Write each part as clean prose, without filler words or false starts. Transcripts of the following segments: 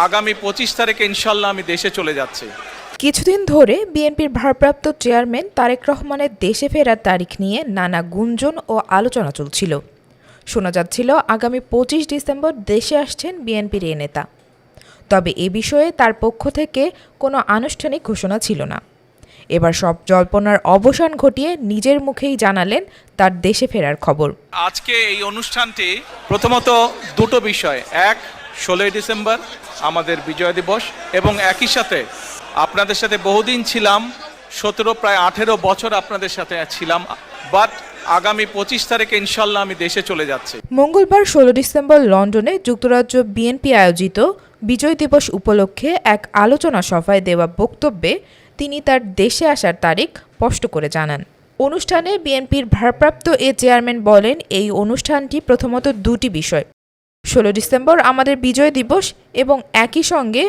আগামী 25 তারিখে ইনশাল্লাহ আমি দেশে চলে যাচ্ছি। কিছুদিন ধরে বিএনপির ভারপ্রাপ্ত চেয়ারম্যান তারেক রহমানের দেশে ফেরার তারিখ নিয়ে নানা গুঞ্জন ও আলোচনা চলছিল। শোনা যাচ্ছিল আগামী 25 ডিসেম্বর দেশে আসছেন বিএনপির এ নেতা। তবে এ বিষয়ে তার পক্ষ থেকে কোনো আনুষ্ঠানিক ঘোষণা ছিল না। এবার সব জল্পনার অবসান ঘটিয়ে নিজের মুখেই জানালেন তার দেশে ফেরার খবর। আজকে এই অনুষ্ঠানটি প্রথমত দুটো বিষয়, এক 16 ডিসেম্বর আমাদের বিজয় দিবস, এবং একই সাথে আপনাদের সাথে বহুদিন ছিলাম, 17 প্রায় 18 বছর আপনাদের সাথে ছিলাম, বাট আগামী 25 তারিখে ইনশাল্লাহ আমি দেশে চলে যাচ্ছি। মঙ্গলবার 16 ডিসেম্বর লন্ডনে যুক্তরাজ্য বিএনপি আয়োজিত বিজয় দিবস উপলক্ষে এক আলোচনা সভায় দেওয়া বক্তব্যে তিনি তার দেশে আসার তারিখ স্পষ্ট করে জানান। অনুষ্ঠানে বিএনপির ভারপ্রাপ্ত চেয়ারম্যান বলেন, এই অনুষ্ঠানটি প্রথমত দুটি বিষয়। 16 ডিসেম্বর আমাদের বিজয় দিবস এবং একই সঙ্গে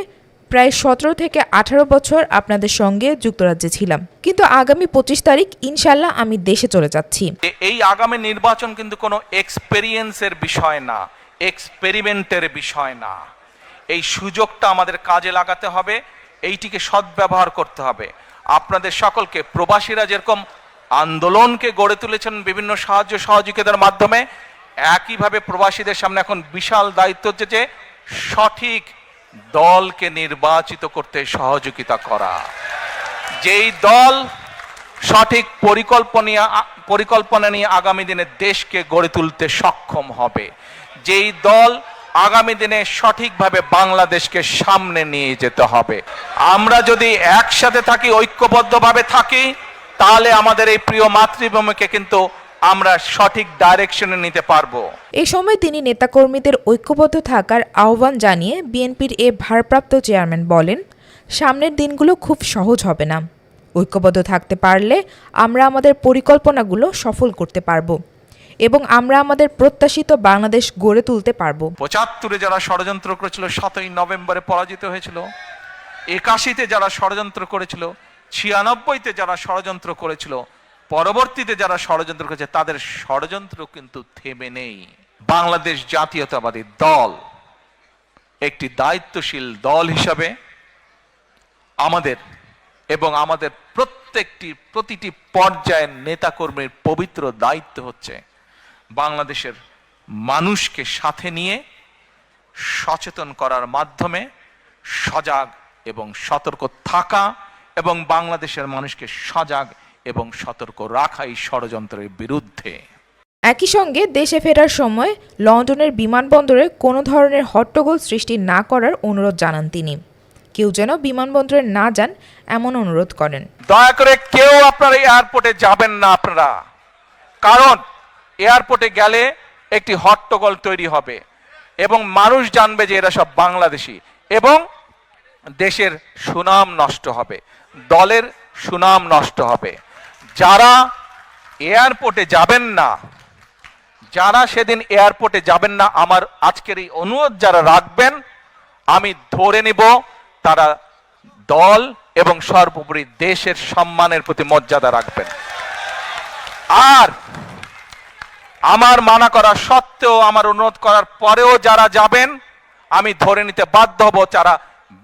প্রায় 17 থেকে 18 বছর আপনাদের সঙ্গে যুক্তরাজ্যে ছিলাম, কিন্তু আগামী 25 তারিখ ইনশাল্লাহ আমি দেশে চলে যাচ্ছি। এই আগামী নির্বাচন কিন্তু কোনো এক্সপেরিয়েন্সের বিষয় না, এক্সপেরিমেন্টের বিষয় না। এই সুযোগটা আমাদের কাজে লাগাতে হবে, এইটিকে সদ্ব্যবহার করতে হবে। আপনাদের সকলকে, প্রবাসীরা যেরকম আন্দোলনকে গড়ে তুলেছেন বিভিন্ন সাহায্য সহযোগিতার মাধ্যমে, একইভাবে প্রবাসীদের সামনে এখন বিশাল দায়িত্ব হচ্ছে যে সঠিক দলকে নির্বাচিত করতে সহযোগিতা করা। যেই দল সঠিক পরিকল্পনা নিয়ে আগামী দিনে দেশকে গড়ে তুলতে সক্ষম হবে, যেই দল আগামী দিনে সঠিকভাবে বাংলাদেশকে সামনে নিয়ে যেতে হবে। আমরা যদি একসাথে থাকি, ঐক্যবদ্ধভাবে থাকি, তাহলে আমাদের এই প্রিয় মাতৃভূমিকে কিন্তু আমরা সঠিক ডাইরেকশনে নিতে পারবো। এই সময় তিনি নেতাকর্মীদের ঐক্যবদ্ধ থাকার আহ্বান জানিয়ে বিএনপির ভারপ্রাপ্ত চেয়ারম্যান বলেন, সামনের দিনগুলো খুব সহজ হবে না। ঐক্যবদ্ধ থাকতে পারলে আমরা আমাদের পরিকল্পনাগুলো সফল করতে পারবো এবং আমরা আমাদের প্রত্যাশিত বাংলাদেশ গড়ে তুলতে পারবো। 75-এ যারা ষড়যন্ত্র করেছিল 7ই নভেম্বরে পরাজিত হয়েছিল, 81-তে যারা ষড়যন্ত্র করেছিল, 96-তে যারা ষড়যন্ত্র করেছিল, পরবর্তীতে যারা ষড়যন্ত্র করেছে, তাদের ষড়যন্ত্র কিন্তু থেমে নেই। বাংলাদেশ জাতীয়তাবাদী দল একটি দায়িত্বশীল দল হিসাবে আমাদের এবং আমাদের প্রতিটি পর্যায়ের নেতাকর্মীর পবিত্র দায়িত্ব হচ্ছে বাংলাদেশের মানুষকে সাথে নিয়ে সচেতন করার মাধ্যমে সজাগ এবং সতর্ক থাকা এবং বাংলাদেশের মানুষকে সজাগ এবং সতর্ক রাখাই ষড়যন্ত্রের বিরুদ্ধে। একই সঙ্গে দেশে ফেরার সময় লন্ডনের বিমানবন্দরে কোনো ধরনের হট্টগোল সৃষ্টি না করার অনুরোধ জানান তিনি। কেউ যেন বিমানবন্দরে না যান এমন অনুরোধ করেন। দয়া করে কেউ আপনারা এয়ারপোর্টে যাবেন না আপনারা, কারণ এয়ারপোর্টে গেলে একটি হট্টগোল তৈরি হবে এবং মানুষ জানবে যে এরা সব বাংলাদেশি এবং দেশের সুনাম নষ্ট হবে, দলের সুনাম নষ্ট হবে। যারা এয়ারপোর্টে যাবেন না, যারা সেদিন এয়ারপোর্টে যাবেন না, আমার আজকের এই অনুরোধ যারা রাখবেন, আমি ধরে নিব তারা দল এবং সর্বোপরি দেশের সম্মানের প্রতি মর্যাদা রাখবেন। আর আমার মানা করা সত্ত্বেও, আমার অনুরোধ করার পরেও যারা যাবেন, আমি ধরে নিতে বাধ্য হব যারা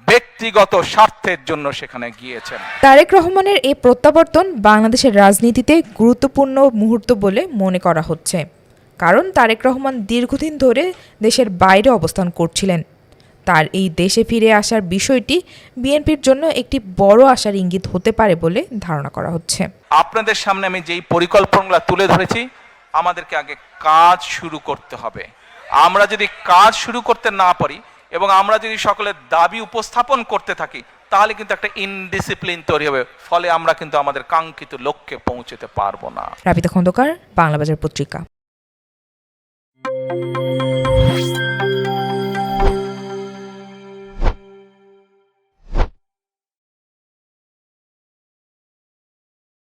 ব্যক্তিগত স্বার্থের জন্য সেখানে গিয়েছেন। তারেক রহমানের এই প্রত্যাবর্তন বাংলাদেশের রাজনীতিতে গুরুত্বপূর্ণ মুহূর্ত বলে মনে করা হচ্ছে, কারণ তারেক রহমান দীর্ঘদিন ধরে দেশের বাইরে অবস্থান করছিলেন। তার এই দেশে ফিরে আসার বিষয়টি বিএনপির জন্য একটি বড় আশার ইঙ্গিত হতে পারে বলে ধারণা করা হচ্ছে। আপনাদের সামনে আমি যেই পরিকল্পনাগুলো তুলে ধরেছি, আমাদেরকে আগে কাজ শুরু করতে হবে। আমরা যদি কাজ শুরু করতে না পারি এবং আমরা যদি সকলের দাবি উপস্থাপন করতে থাকি, তাহলে কিন্তু একটা ইনডিসিপ্লিন তৈরি হবে, ফলে আমরা কিন্তু আমাদের কাঙ্ক্ষিত লক্ষ্যে পৌঁছতে পারবো না। রাবিতা খন্দকার, বাংলাবাজার পত্রিকা।